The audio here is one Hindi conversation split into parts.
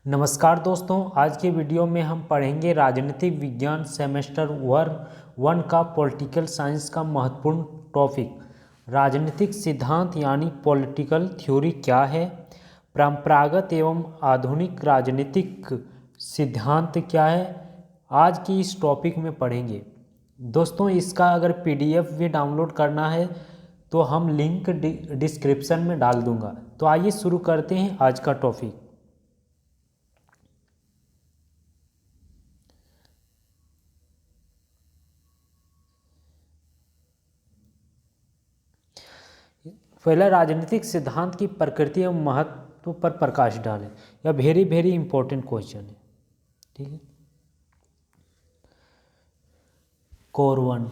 नमस्कार दोस्तों, आज के वीडियो में हम पढ़ेंगे राजनीतिक विज्ञान सेमेस्टर 1 का पॉलिटिकल साइंस का महत्वपूर्ण टॉपिक। राजनीतिक सिद्धांत यानी पॉलिटिकल थ्योरी क्या है, परंपरागत एवं आधुनिक राजनीतिक सिद्धांत क्या है, आज की इस टॉपिक में पढ़ेंगे। दोस्तों, इसका अगर पीडीएफ भी डाउनलोड करना है तो हम लिंक डिस्क्रिप्शन में डाल दूंगा। तो आइए शुरू करते हैं आज का टॉपिक। पहला, राजनीतिक सिद्धांत की प्रकृति एवं महत्व पर प्रकाश डालें। यह वेरी इंपॉर्टेंट क्वेश्चन है। ठीक है, कोर 1।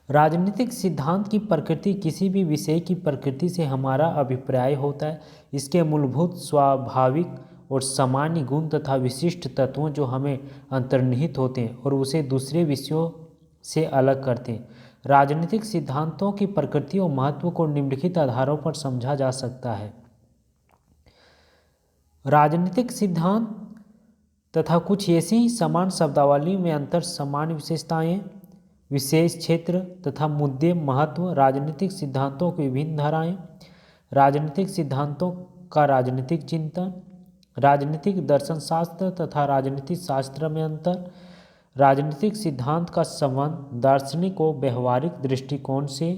राजनीतिक सिद्धांत की प्रकृति किसी भी विषय की प्रकृति से हमारा अभिप्राय होता है। इसके मूलभूत, स्वाभाविक और सामान्य गुण तथा विशिष्ट तत्वों जो हमें अंतर्निहित होते हैं और उसे दूसरे विषयों से अलग करते हैं। राजनीतिक सिद्धांतों की प्रकृति और महत्व को निम्नलिखित आधारों पर समझा जा सकता है। राजनीतिक सिद्धांत तथा कुछ ऐसी समान शब्दावली में अंतर, सामान्य विशेषताएं, विशेष क्षेत्र तथा मुद्दे, महत्व। राजनीतिक सिद्धांतों की विभिन्न धाराएं, राजनीतिक सिद्धांतों का राजनीतिक चिंतन, राजनीतिक दर्शन शास्त्र तथा राजनीतिक शास्त्र में अंतर, राजनीतिक सिद्धांत का संबंध दार्शनिक और व्यवहारिक दृष्टिकोण से,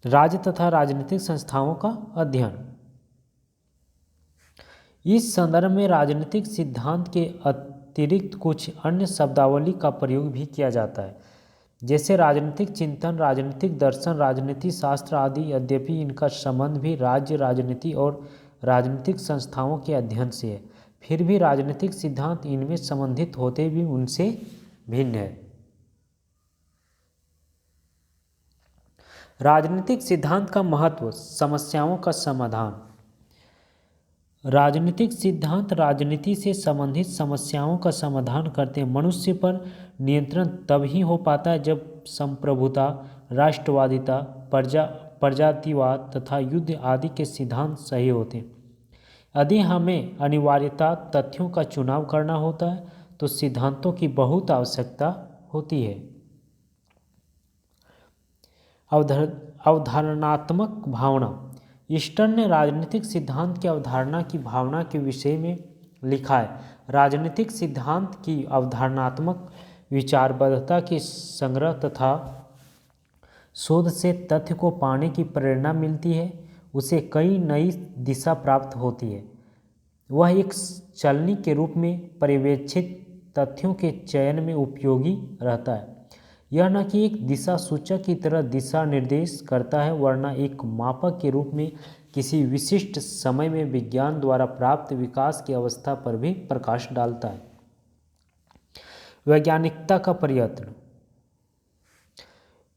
राज्य तथा राजनीतिक संस्थाओं का अध्ययन। इस संदर्भ में राजनीतिक सिद्धांत के अतिरिक्त कुछ अन्य शब्दावली का प्रयोग भी किया जाता है, जैसे राजनीतिक चिंतन, राजनीतिक दर्शन, राजनीतिक शास्त्र आदि। यद्यपि इनका संबंध भी राज्य राजनीति और राजनीतिक संस्थाओं के अध्ययन से है, फिर भी राजनीतिक सिद्धांत इनमें संबंधित होते भी उनसे भिन्न है। राजनीतिक सिद्धांत का महत्व, समस्याओं का समाधान। राजनीतिक सिद्धांत राजनीति से संबंधित समस्याओं का समाधान करते हैं। मनुष्य पर नियंत्रण तभी हो पाता है जब संप्रभुता, राष्ट्रवादिता, प्रजातिवाद तथा युद्ध आदि के सिद्धांत सही होते हैं। यदि हमें अनिवार्यता तथ्यों का चुनाव करना होता है तो सिद्धांतों की बहुत आवश्यकता होती है। अवधारणात्मक भावना। ईस्टर्न ने राजनीतिक सिद्धांत की अवधारणा की भावना के विषय में लिखा है। राजनीतिक सिद्धांत की अवधारणात्मक विचारबद्धता के संग्रह तथा शोध से तथ्य को पाने की प्रेरणा मिलती है, उसे कई नई दिशा प्राप्त होती है। वह एक चलनी के रूप में पर्यवेक्षित तथ्यों के चयन में उपयोगी रहता है। यह न कि एक दिशा सूचक की तरह दिशा निर्देश करता है, वरना एक मापक के रूप में किसी विशिष्ट समय में विज्ञान द्वारा प्राप्त विकास की अवस्था पर भी प्रकाश डालता है। वैज्ञानिकता का प्रयत्न।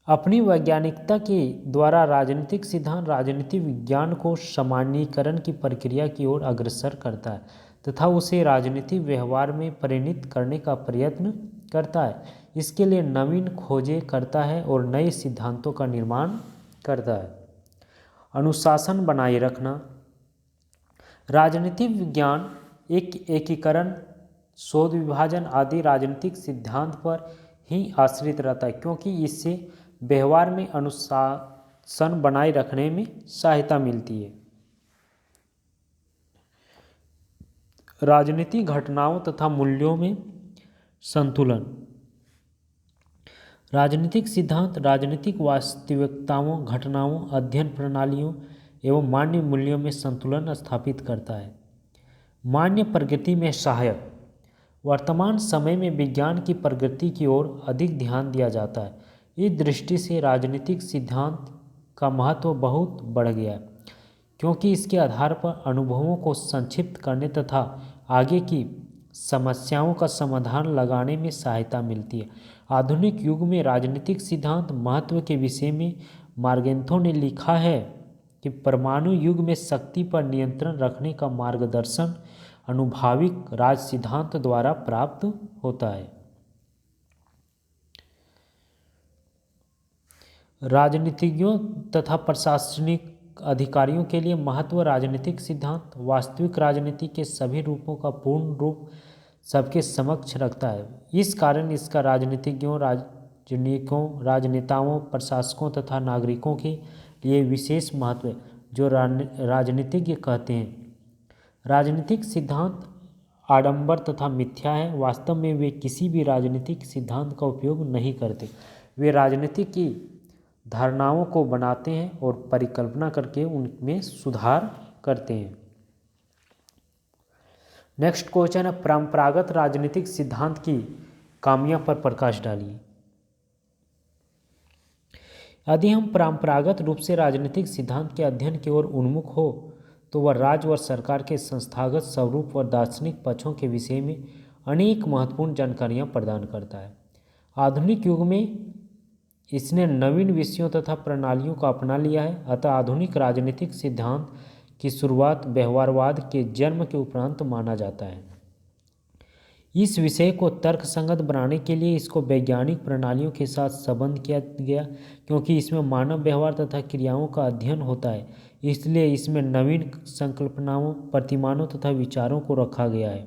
अपनी वैज्ञानिकता के द्वारा राजनीतिक सिद्धांत राजनीतिक विज्ञान को सामान्यीकरण की प्रक्रिया की ओर अग्रसर करता है तथा उसे राजनीतिक व्यवहार में परिणत करने का प्रयत्न करता है। इसके लिए नवीन खोजें करता है और नए सिद्धांतों का निर्माण करता है। अनुशासन बनाए रखना। राजनीतिक विज्ञान एक एकीकरण, शोध, विभाजन आदि राजनीतिक सिद्धांत पर ही आश्रित रहता है, क्योंकि इससे व्यवहार में अनुशासन बनाए रखने में सहायता मिलती है। राजनीतिक घटनाओं तथा मूल्यों में संतुलन। राजनीतिक सिद्धांत राजनीतिक वास्तविकताओं, घटनाओं, अध्ययन प्रणालियों एवं मान्य मूल्यों में संतुलन स्थापित करता है। मान्य प्रगति में सहायक। वर्तमान समय में विज्ञान की प्रगति की ओर अधिक ध्यान दिया जाता है। इस दृष्टि से राजनीतिक सिद्धांत का महत्व बहुत बढ़ गया है, क्योंकि इसके आधार पर अनुभवों को संक्षिप्त करने तथा आगे की समस्याओं का समाधान लगाने में सहायता मिलती है। आधुनिक युग में राजनीतिक सिद्धांत महत्व के विषय में मार्गेंथो ने लिखा है कि परमाणु युग में शक्ति पर नियंत्रण रखने का मार्गदर्शन अनुभाविक राज सिद्धांत द्वारा प्राप्त होता है। राजनीतिज्ञों तथा प्रशासनिक अधिकारियों के लिए महत्व राजनीतिक सिद्धांत वास्तविक राजनीति के सभी रूपों का पूर्ण रूप सबके समक्ष रखता है। इस कारण इसका राजनीतिज्ञों, राजनेताओं, प्रशासकों तथा नागरिकों के लिए विशेष महत्व है, जो राजनीतिज्ञ कहते हैं। राजनीतिक सिद्धांत आडंबर तथा मिथ्या है। वास्तव में वे किसी भी राजनीतिक सिद्धांत का उपयोग नहीं करते। वे राजनीति की धारणाओं को बनाते हैं और परिकल्पना करके उनमें सुधार करते हैं। नेक्स्ट क्वेश्चन है, परंपरागत राजनीतिक सिद्धांत की खामियों पर प्रकाश डालिए। यदि हम परंपरागत रूप से राजनीतिक सिद्धांत के अध्ययन की ओर उन्मुख हो तो वह राज्य और सरकार के संस्थागत स्वरूप और दार्शनिक पक्षों के विषय में अनेक महत्वपूर्ण जानकारियां प्रदान करता है। आधुनिक युग में इसने नवीन विषयों तथा प्रणालियों को अपना लिया है। अतः आधुनिक राजनीतिक सिद्धांत की शुरुआत व्यवहारवाद के जन्म के उपरांत माना जाता है। इस विषय को तर्कसंगत बनाने के लिए इसको वैज्ञानिक प्रणालियों के साथ संबंध किया गया, क्योंकि इसमें मानव व्यवहार तथा क्रियाओं का अध्ययन होता है। इसलिए इसमें नवीन संकल्पनाओं, प्रतिमानों तथा विचारों को रखा गया है।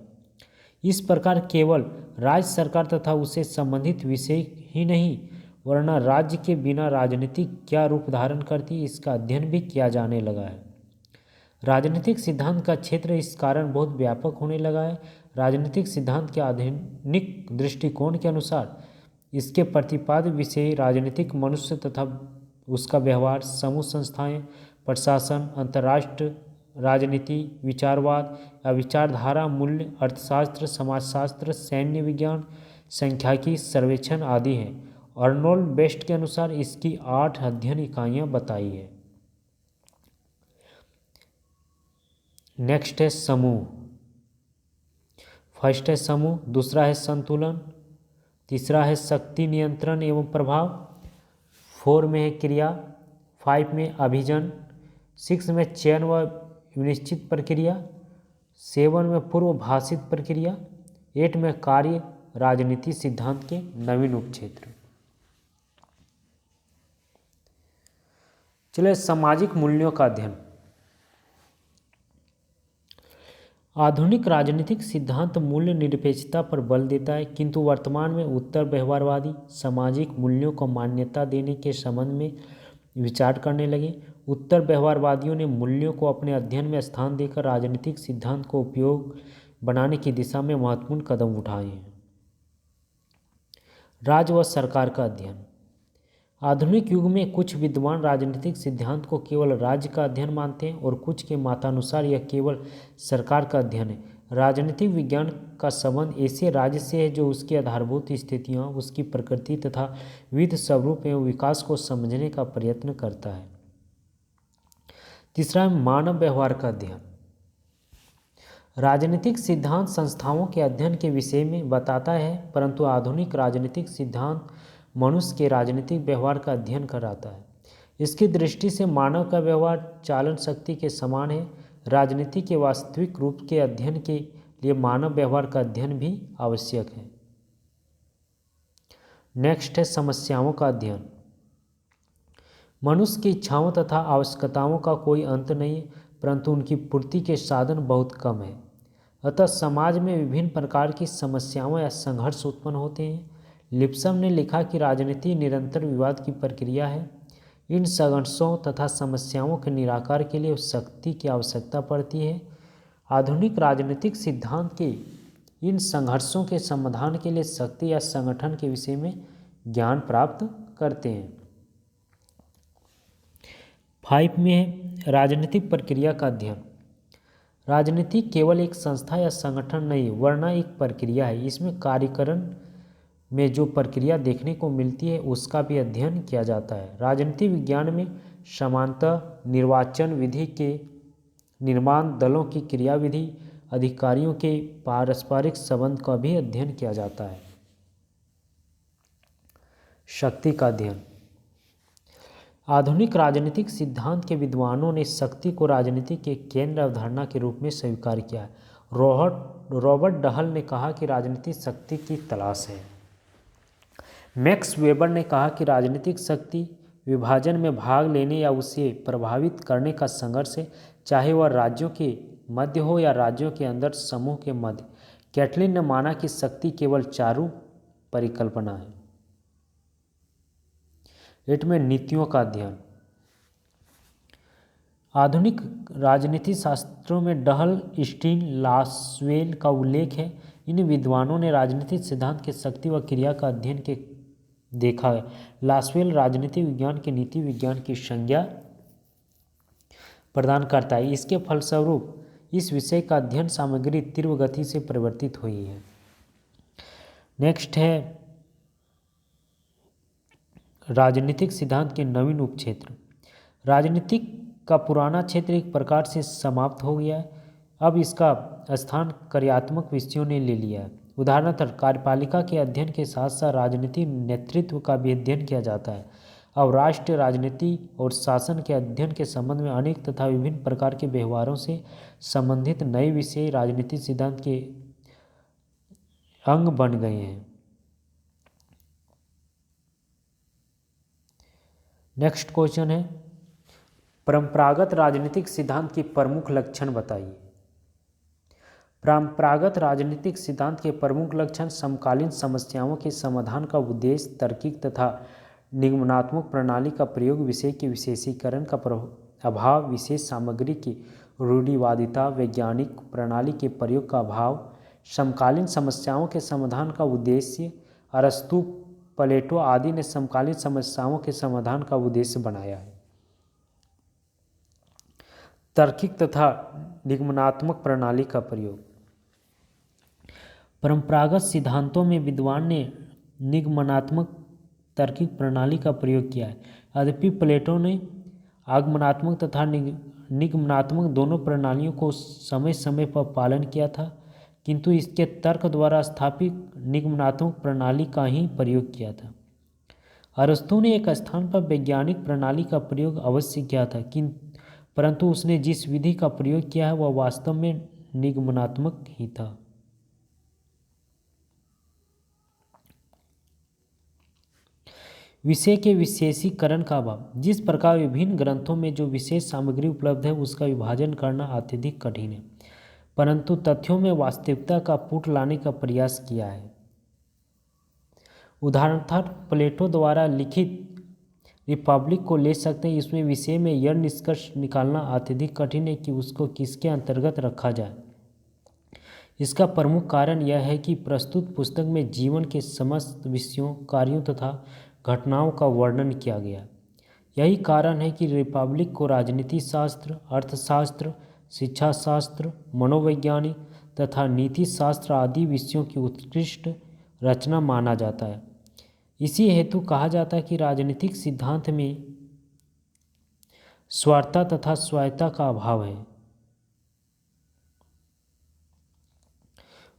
इस प्रकार केवल राज्य सरकार तथा उससे संबंधित विषय ही नहीं, वरना राज्य के बिना राजनीति क्या रूप धारण करती, इसका अध्ययन भी किया जाने लगा है। राजनीतिक सिद्धांत का क्षेत्र इस कारण बहुत व्यापक होने लगा है। राजनीतिक सिद्धांत के आधुनिक दृष्टिकोण के अनुसार इसके प्रतिपाद्य विषय राजनीतिक मनुष्य तथा उसका व्यवहार, समूह संस्थाएं, प्रशासन, अंतर्राष्ट्रीय राजनीति, विचारवाद या विचारधारा, मूल्य, अर्थशास्त्र, समाजशास्त्र, सैन्य विज्ञान, सांख्यिकी, सर्वेक्षण आदि हैं। अर्नोल्ड बेस्ट के अनुसार इसकी 8 अध्ययन इकाइयाँ बताई है। नेक्स्ट है समूह। फर्स्ट है समूह, दूसरा है संतुलन, तीसरा है शक्ति नियंत्रण एवं प्रभाव, 4 में है क्रिया, 5 में अभिजन, 6 में चयन व निश्चित प्रक्रिया, 7 में पूर्वभाषित प्रक्रिया, 8 में कार्य राजनीति सिद्धांत के नवीन उपक्षेत्र। चलिए सामाजिक मूल्यों का अध्ययन। आधुनिक राजनीतिक सिद्धांत मूल्य निरपेक्षता पर बल देता है, किंतु वर्तमान में उत्तर व्यवहारवादी सामाजिक मूल्यों को मान्यता देने के संबंध में विचार करने लगे। उत्तर व्यवहारवादियों ने मूल्यों को अपने अध्ययन में स्थान देकर राजनीतिक सिद्धांत को उपयोग बनाने की दिशा में महत्वपूर्ण कदम उठाए हैं। राज्य व सरकार का अध्ययन। आधुनिक युग में कुछ विद्वान राजनीतिक सिद्धांत को केवल राज्य का अध्ययन मानते हैं और कुछ के मतानुसार यह केवल सरकार का अध्ययन है। राजनीतिक विज्ञान का संबंध ऐसे राज्य से है जो उसकी आधारभूत स्थितियाँ, उसकी प्रकृति तथा विविध स्वरूप एवं विकास को समझने का प्रयत्न करता है। तीसरा है मानव व्यवहार का अध्ययन। राजनीतिक सिद्धांत संस्थाओं के अध्ययन के विषय में बताता है, परंतु आधुनिक राजनीतिक सिद्धांत मनुष्य के राजनीतिक व्यवहार का अध्ययन कराता है। इसकी दृष्टि से मानव का व्यवहार चालन शक्ति के समान है। राजनीति के वास्तविक रूप के अध्ययन के लिए मानव व्यवहार का अध्ययन भी आवश्यक है। नेक्स्ट है समस्याओं का अध्ययन। मनुष्य की इच्छाओं तथा आवश्यकताओं का कोई अंत नहीं है, परंतु उनकी पूर्ति के साधन बहुत कम है। अतः समाज में विभिन्न प्रकार की समस्याओं या संघर्ष उत्पन्न होते हैं। लिप्सम ने लिखा कि राजनीति निरंतर विवाद की प्रक्रिया है। इन संघर्षों तथा समस्याओं के निराकार के लिए शक्ति की आवश्यकता पड़ती है। आधुनिक राजनीतिक सिद्धांत के इन संघर्षों के समाधान के लिए शक्ति या संगठन के विषय में ज्ञान प्राप्त करते हैं। 5 में है राजनीतिक प्रक्रिया का अध्ययन। राजनीति केवल एक संस्था या संगठन नहीं, वरना एक प्रक्रिया है। इसमें कार्यकरण में जो प्रक्रिया देखने को मिलती है उसका भी अध्ययन किया जाता है। राजनीति विज्ञान में समानता, निर्वाचन विधि के निर्माण, दलों की क्रियाविधि, अधिकारियों के पारस्परिक संबंध का भी अध्ययन किया जाता है। शक्ति का अध्ययन। आधुनिक राजनीतिक सिद्धांत के विद्वानों ने शक्ति को राजनीति के केंद्र अवधारणा के रूप में स्वीकार किया है। रॉबर्ट डहल ने कहा कि राजनीति शक्ति की तलाश है। मैक्स वेबर ने कहा कि राजनीतिक शक्ति विभाजन में भाग लेने या उसे प्रभावित करने का संघर्ष है, चाहे वह राज्यों के मध्य हो या राज्यों के अंदर समूह के मध्य। कैटलिन ने माना कि शक्ति केवल चारू परिकल्पना है। 8 में नीतियों का अध्ययन। आधुनिक राजनीति शास्त्रों में डहल, स्टीन, लासवेल का उल्लेख है। इन विद्वानों ने राजनीतिक सिद्धांत के शक्ति व क्रिया का अध्ययन के देखा है। लासवेल राजनीतिक विज्ञान के नीति विज्ञान की संज्ञा प्रदान करता है। इसके फलस्वरूप इस विषय का अध्ययन सामग्री तीव्र गति से परिवर्तित हुई है। नेक्स्ट है राजनीतिक सिद्धांत के नवीन उपक्षेत्र। राजनीतिक का पुराना क्षेत्र एक प्रकार से समाप्त हो गया है। अब इसका स्थान कार्यात्मक विषयों ने ले लिया है। उदाहरणतः कार्यपालिका के अध्ययन के साथ साथ राजनीतिक नेतृत्व का भी अध्ययन किया जाता है। अब राष्ट्रीय राजनीति और शासन के अध्ययन के संबंध में अनेक तथा विभिन्न प्रकार के व्यवहारों से संबंधित नए विषय राजनीतिक सिद्धांत के अंग बन गए हैं। नेक्स्ट क्वेश्चन है, परंपरागत राजनीतिक सिद्धांत की प्रमुख लक्षण बताइए। परंपरागत राजनीतिक सिद्धांत के प्रमुख लक्षण समकालीन समस्याओं के समाधान का उद्देश्य, तार्किक तथा निगमनात्मक प्रणाली का प्रयोग, विषय के विशेषीकरण का अभाव, विशेष सामग्री की रूढ़िवादिता, वैज्ञानिक प्रणाली के प्रयोग का अभाव, समकालीन समस्याओं के समाधान का उद्देश्य। अरस्तु, प्लेटो आदि ने समकालीन समस्याओं के समाधान का उद्देश्य बनाया है। तार्किक तथा निगमनात्मक प्रणाली का प्रयोग। परंपरागत सिद्धांतों में विद्वान ने निगमनात्मक तार्किक प्रणाली का प्रयोग किया है। यद्यपि प्लेटो ने आगमनात्मक तथा निगमनात्मक दोनों प्रणालियों को समय समय पर पालन किया था, किंतु इसके तर्क द्वारा स्थापित निगमनात्मक प्रणाली का ही प्रयोग किया था। अरस्तु ने एक स्थान पर वैज्ञानिक प्रणाली का प्रयोग अवश्य किया था, परंतु उसने जिस विधि का प्रयोग किया है वह वास्तव में निगमनात्मक ही था। विषय के विशेषीकरण का अभाव। जिस प्रकार विभिन्न ग्रंथों में जो विशेष सामग्री उपलब्ध है उसका विभाजन करना अत्यधिक कठिन है, परंतु तथ्यों में वास्तविकता का पुट लाने का प्रयास किया है। उदाहरणतः प्लेटो द्वारा लिखित रिपब्लिक को ले सकते हैं। इसमें विषय में यह निष्कर्ष निकालना अत्यधिक कठिन है कि उसको किसके अंतर्गत रखा जाए। इसका प्रमुख कारण यह है कि प्रस्तुत पुस्तक में जीवन के समस्त विषयों, कार्यों तथा घटनाओं का वर्णन किया गया। यही कारण है कि रिपब्लिक को राजनीति शास्त्र, अर्थशास्त्र, शिक्षा शास्त्र, मनोवैज्ञानिक तथा नीति शास्त्र आदि विषयों की उत्कृष्ट रचना माना जाता है। इसी हेतु कहा जाता है कि राजनीतिक सिद्धांत में स्वार्थता तथा स्वायत्तता का अभाव है।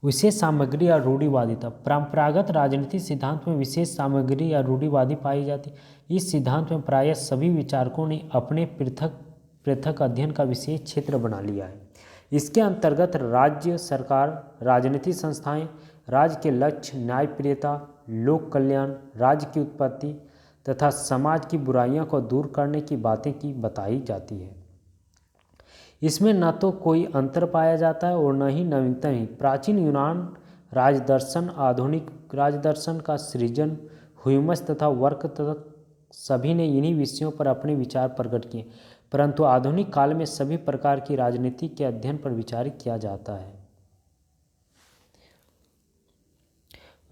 विशेष सामग्री या रूढ़िवादिता। परंपरागत राजनीतिक सिद्धांत में विशेष सामग्री या रूढ़िवादी पाई जाती। इस सिद्धांत में प्रायः सभी विचारकों ने अपने पृथक पृथक अध्ययन का विशेष क्षेत्र बना लिया है। इसके अंतर्गत राज्य, सरकार, राजनीतिक संस्थाएं, राज्य के लक्ष्य, न्यायप्रियता, लोक कल्याण, राज्य की उत्पत्ति तथा समाज की बुराइयों को दूर करने की बातें की बताई जाती है। इसमें न तो कोई अंतर पाया जाता है और न ही नवीनता ही। प्राचीन यूनान राजदर्शन, आधुनिक राजदर्शन का सृजन ह्यूमस तथा वर्क तक सभी ने इन्हीं विषयों पर अपने विचार प्रकट किए, परंतु आधुनिक काल में सभी प्रकार की राजनीति के अध्ययन पर विचार किया जाता है।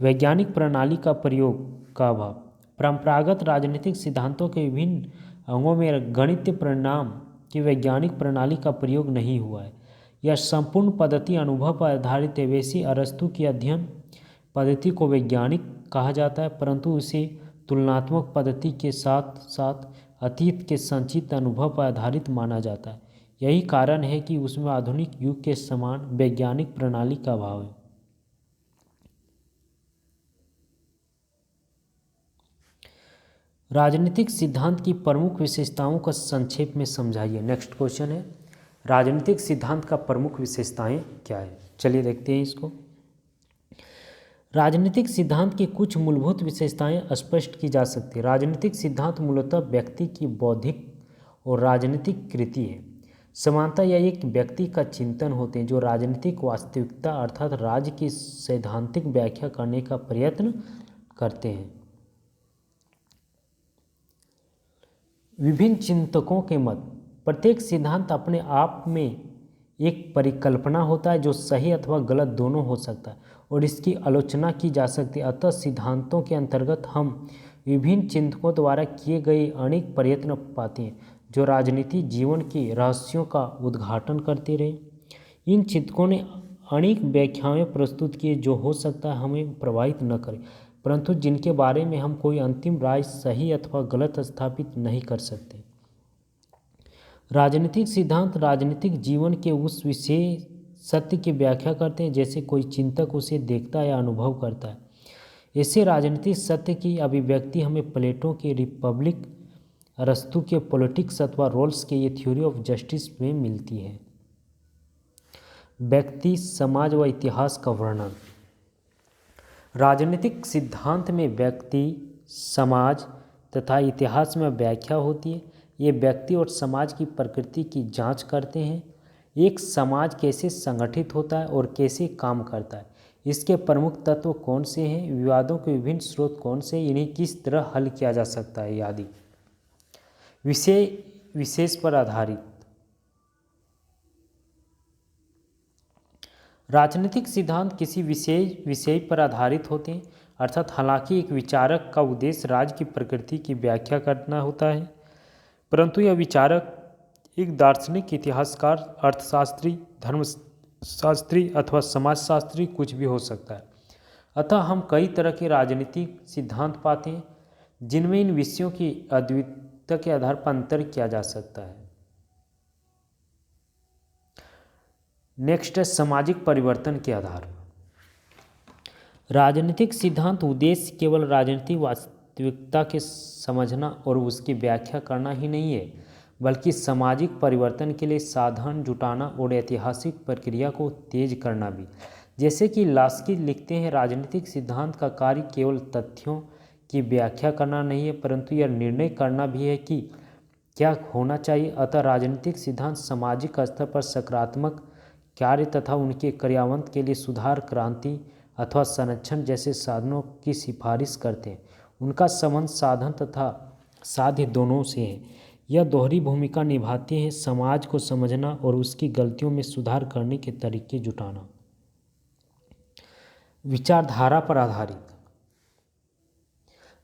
वैज्ञानिक प्रणाली का प्रयोग का अभाव। परंपरागत राजनीतिक सिद्धांतों के विभिन्न अंगों में गणितीय परिणाम की वैज्ञानिक प्रणाली का प्रयोग नहीं हुआ है। यह संपूर्ण पद्धति अनुभव पर आधारित है। वैसी अरस्तु की अध्ययन पद्धति को वैज्ञानिक कहा जाता है, परंतु इसे तुलनात्मक पद्धति के साथ साथ अतीत के संचित अनुभव पर आधारित माना जाता है। यही कारण है कि उसमें आधुनिक युग के समान वैज्ञानिक प्रणाली का अभाव है। राजनीतिक सिद्धांत की प्रमुख विशेषताओं को संक्षेप में समझाइए। नेक्स्ट क्वेश्चन है, राजनीतिक सिद्धांत का प्रमुख विशेषताएं क्या है। चलिए देखते हैं इसको। राजनीतिक सिद्धांत की कुछ मूलभूत विशेषताएं स्पष्ट की जा सकती है। राजनीतिक सिद्धांत मूलतः व्यक्ति की बौद्धिक और राजनीतिक कृति है। समानता या एक व्यक्ति का चिंतन होते हैं जो राजनीतिक वास्तविकता अर्थात राज्य की सैद्धांतिक व्याख्या करने का प्रयत्न करते हैं। विभिन्न चिंतकों के मत। प्रत्येक सिद्धांत अपने आप में एक परिकल्पना होता है जो सही अथवा गलत दोनों हो सकता है और इसकी आलोचना की जा सकती है। अतः सिद्धांतों के अंतर्गत हम विभिन्न चिंतकों द्वारा किए गए अनेक प्रयत्न पाते हैं जो राजनीति जीवन के रहस्यों का उद्घाटन करते रहे। इन चिंतकों ने अनेक व्याख्याएं प्रस्तुत किए जो हो सकता है हमें प्रभावित न करें, परंतु जिनके बारे में हम कोई अंतिम राय सही अथवा गलत स्थापित नहीं कर सकते। राजनीतिक सिद्धांत राजनीतिक जीवन के उस विशेष सत्य की व्याख्या करते हैं जैसे कोई चिंतक उसे देखता या अनुभव करता है। ऐसे राजनीतिक सत्य की अभिव्यक्ति हमें प्लेटो के रिपब्लिक, अरस्तु के पॉलिटिक्स अथवा रोल्स के ये थ्योरी ऑफ जस्टिस में मिलती है। व्यक्ति, समाज व इतिहास का वर्णन। राजनीतिक सिद्धांत में व्यक्ति, समाज तथा इतिहास में व्याख्या होती है। ये व्यक्ति और समाज की प्रकृति की जांच करते हैं। एक समाज कैसे संगठित होता है और कैसे काम करता है, इसके प्रमुख तत्व कौन से हैं, विवादों के विभिन्न स्रोत कौन से, इन्हें किस तरह हल किया जा सकता है आदि। विषय विशेष पर आधारित। राजनीतिक सिद्धांत किसी विषय पर आधारित होते हैं, अर्थात हालांकि एक विचारक का उद्देश्य राज्य की प्रकृति की व्याख्या करना होता है, परंतु यह विचारक एक दार्शनिक, इतिहासकार, अर्थशास्त्री, धर्मशास्त्री अथवा समाजशास्त्री कुछ भी हो सकता है। अतः हम कई तरह के राजनीतिक सिद्धांत पाते हैं जिनमें इन विषयों की अद्वितीयता के आधार पर अंतर किया जा सकता है। नेक्स्ट है सामाजिक परिवर्तन के आधार। राजनीतिक सिद्धांत उद्देश्य केवल राजनीतिक वास्तविकता के समझना और उसकी व्याख्या करना ही नहीं है, बल्कि सामाजिक परिवर्तन के लिए साधन जुटाना और ऐतिहासिक प्रक्रिया को तेज करना भी। जैसे कि लास्की लिखते हैं, राजनीतिक सिद्धांत का कार्य केवल तथ्यों की व्याख्या करना नहीं है, परंतु यह निर्णय करना भी है कि क्या होना चाहिए। अतः राजनीतिक सिद्धांत सामाजिक स्तर पर सकारात्मक कार्य तथा उनके क्रियान्वयन के लिए सुधार, क्रांति अथवा संरक्षण जैसे साधनों की सिफारिश करते हैं। उनका संबंध साधन तथा साध्य दोनों से है। यह दोहरी भूमिका निभाते हैं, समाज को समझना और उसकी गलतियों में सुधार करने के तरीके जुटाना। विचारधारा पर आधारित।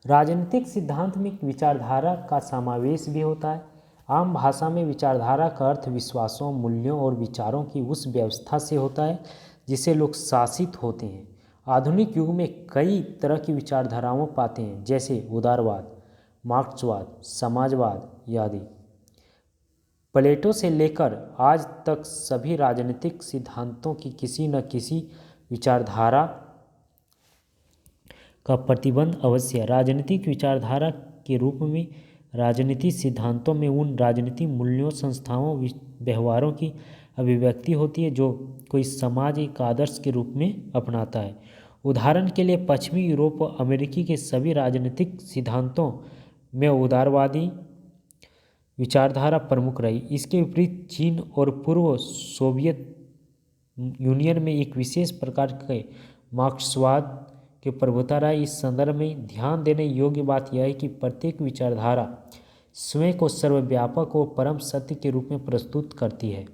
राजनीतिक सिद्धांत में विचारधारा का समावेश भी होता है। आम भाषा में विचारधारा का अर्थ विश्वासों, मूल्यों और विचारों की उस व्यवस्था से होता है जिसे लोग शासित होते हैं। आधुनिक युग में कई तरह की विचारधाराओं पाते हैं, जैसे उदारवाद, मार्क्सवाद, समाजवाद आदि। प्लेटो से लेकर आज तक सभी राजनीतिक सिद्धांतों की किसी न किसी विचारधारा का प्रतिबंध अवश्य है। राजनीतिक विचारधारा के रूप में राजनीतिक सिद्धांतों में उन राजनीतिक मूल्यों, संस्थाओं, व्यवहारों की अभिव्यक्ति होती है जो कोई समाज एक आदर्श के रूप में अपनाता है। उदाहरण के लिए पश्चिमी यूरोप और अमेरिकी के सभी राजनीतिक सिद्धांतों में उदारवादी विचारधारा प्रमुख रही। इसके विपरीत चीन और पूर्व सोवियत यूनियन में एक विशेष प्रकार के मार्क्सवाद की प्रभुता रही। इस संदर्भ में ध्यान देने योग्य बात यह है कि प्रत्येक विचारधारा स्वयं को सर्वव्यापक और परम सत्य के रूप में प्रस्तुत करती है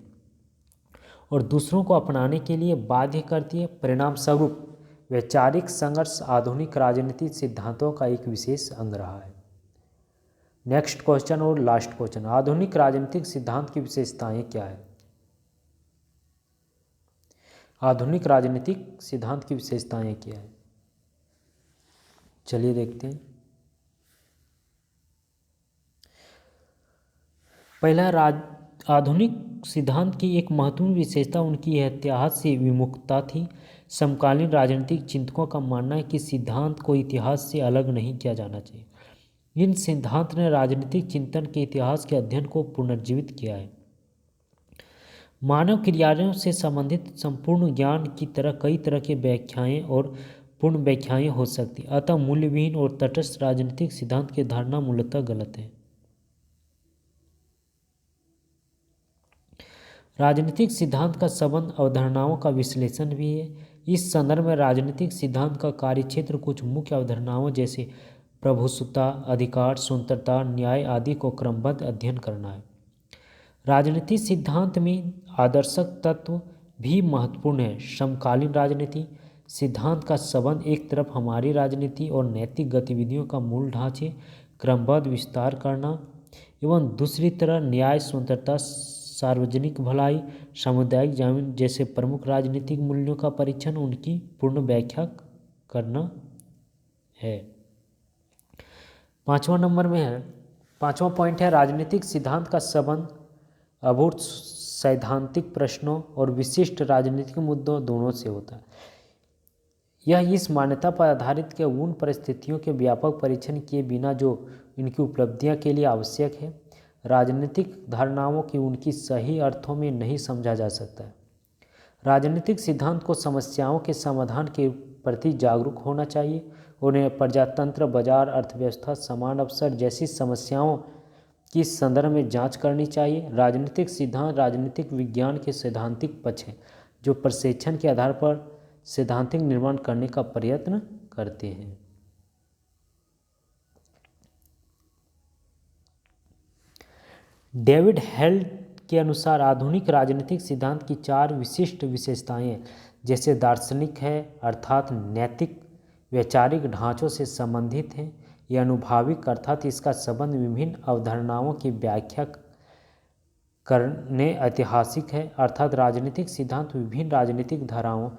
और दूसरों को अपनाने के लिए बाध्य करती है। परिणाम स्वरूप वैचारिक संघर्ष आधुनिक राजनीतिक सिद्धांतों का एक विशेष अंग रहा है। नेक्स्ट क्वेश्चन और लास्ट क्वेश्चन, आधुनिक राजनीतिक सिद्धांत की विशेषताएं क्या है? आधुनिक राजनीतिक सिद्धांत की विशेषताएं क्या है? चलिए देखते हैं। पहला, आधुनिक सिद्धांत की एक महत्वपूर्ण विशेषता उनकी इतिहास से विमुखता थी। समकालीन राजनीतिक चिंतकों का मानना है कि सिद्धांत को इतिहास से अलग नहीं किया जाना चाहिए। इन सिद्धांत ने राजनीतिक चिंतन के इतिहास के अध्ययन को पुनर्जीवित किया है। मानव क्रियाओं से संबंधित संपूर्ण ज्ञान की तरह कई तरह की व्याख्याएं और पूर्ण व्याख्याएं हो सकती। अतः मूल्यविहीन और तटस्थ राजनीतिक सिद्धांत की धारणा मूलतः गलत है। राजनीतिक सिद्धांत का संबंध अवधारणाओं का विश्लेषण भी है। इस संदर्भ में राजनीतिक सिद्धांत का कार्यक्षेत्र कुछ मुख्य अवधारणाओं जैसे प्रभुसत्ता, अधिकार, स्वतंत्रता, न्याय आदि को क्रमबद्ध अध्ययन करना है। राजनीतिक सिद्धांत में आदर्शक तत्व भी महत्वपूर्ण है। समकालीन राजनीति सिद्धांत का संबंध एक तरफ हमारी राजनीति और नैतिक गतिविधियों का मूल ढांचे क्रमबद्ध विस्तार करना एवं दूसरी तरफ न्याय, स्वतंत्रता, सार्वजनिक भलाई, सामुदायिक जमीन जैसे प्रमुख राजनीतिक मूल्यों का परीक्षण, उनकी पूर्ण व्याख्या करना है। पांचवा पॉइंट है राजनीतिक सिद्धांत का संबंध अभूत सैद्धांतिक प्रश्नों और विशिष्ट राजनीतिक मुद्दों दोनों से होता है। यह इस मान्यता पर आधारित कि उन परिस्थितियों के व्यापक परीक्षण किए बिना जो इनकी उपलब्धियां के लिए आवश्यक है, राजनीतिक धारणाओं की उनकी सही अर्थों में नहीं समझा जा सकता है। राजनीतिक सिद्धांत को समस्याओं के समाधान के प्रति जागरूक होना चाहिए। उन्हें प्रजातंत्र, बाजार, अर्थव्यवस्था, समान अवसर जैसी समस्याओं की संदर्भ में जांच करनी चाहिए। राजनीतिक सिद्धांत राजनीतिक विज्ञान के सैद्धांतिक पक्ष हैं जो प्रशिक्षण के आधार पर सैद्धांतिक निर्माण करने का प्रयत्न करते हैं। डेविड हेल के अनुसार आधुनिक राजनीतिक सिद्धांत की 4 विशिष्ट विशेषताएं हैं, जैसे दार्शनिक है अर्थात नैतिक वैचारिक ढांचों से संबंधित है, यह अनुभाविक अर्थात इसका संबंध विभिन्न अवधारणाओं की व्याख्या करने ऐतिहासिक है, अर्थात राजनीतिक सिद्धांत विभिन्न राजनीतिक धाराओं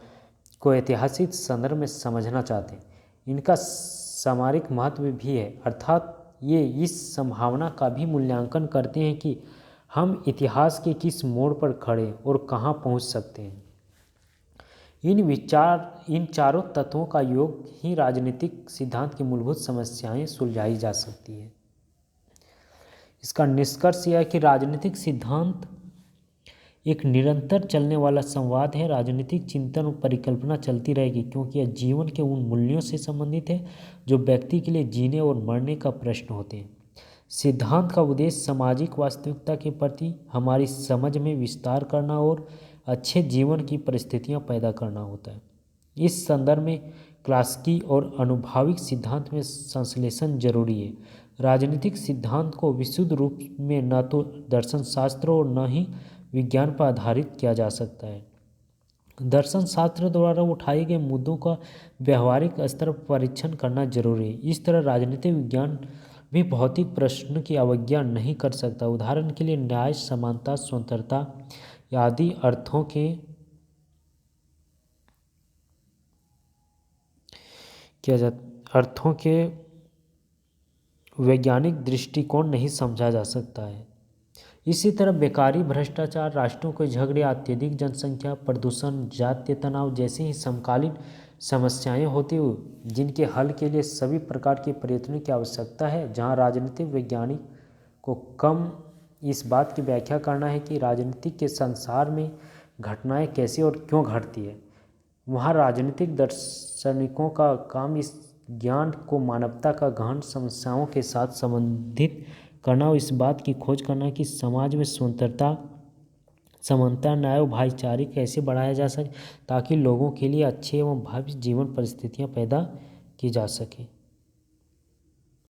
को ऐतिहासिक संदर्भ में समझना चाहते हैं। इनका सामरिक महत्व भी है, अर्थात ये इस संभावना का भी मूल्यांकन करते हैं कि हम इतिहास के किस मोड़ पर खड़े और कहाँ पहुँच सकते हैं। इन चारों तत्वों का योग ही राजनीतिक सिद्धांत की मूलभूत समस्याएं सुलझाई जा सकती है। इसका निष्कर्ष यह है कि राजनीतिक सिद्धांत एक निरंतर चलने वाला संवाद है। राजनीतिक चिंतन और परिकल्पना चलती रहेगी क्योंकि यह जीवन के उन मूल्यों से संबंधित है जो व्यक्ति के लिए जीने और मरने का प्रश्न होते हैं। सिद्धांत का उद्देश्य सामाजिक वास्तविकता के प्रति हमारी समझ में विस्तार करना और अच्छे जीवन की परिस्थितियां पैदा करना होता है। इस संदर्भ में क्लासिकी और अनुभाविक सिद्धांत में संश्लेषण जरूरी है। राजनीतिक सिद्धांत को विशुद्ध रूप में न तो दर्शन शास्त्र और न ही विज्ञान पर आधारित किया जा सकता है। दर्शन शास्त्र द्वारा उठाए गए मुद्दों का व्यवहारिक स्तर पर परीक्षण करना जरूरी है। इस तरह राजनीतिक विज्ञान भी भौतिक प्रश्न की अवज्ञा नहीं कर सकता। उदाहरण के लिए न्याय, समानता, स्वतंत्रता आदि अर्थों के वैज्ञानिक दृष्टिकोण नहीं समझा जा सकता है। इसी तरह बेकारी, भ्रष्टाचार, राष्ट्रों के झगड़े, अत्यधिक जनसंख्या, प्रदूषण, जातीय तनाव जैसी ही समकालीन समस्याएं होती हुई जिनके हल के लिए सभी प्रकार के प्रयत्नों की आवश्यकता है। जहां राजनीतिक वैज्ञानिक को कम इस बात की व्याख्या करना है कि राजनीति के संसार में घटनाएं कैसे और क्यों घटती है, वहाँ राजनीतिक दार्शनिकों का काम इस ज्ञान को मानवता का गहन समस्याओं के साथ संबंधित करना और इस बात की खोज करना कि समाज में स्वतंत्रता, समानता, न्याय और भाईचारे कैसे बढ़ाया जा सके ताकि लोगों के लिए अच्छे एवं भव्य जीवन परिस्थितियां पैदा की जा सकें।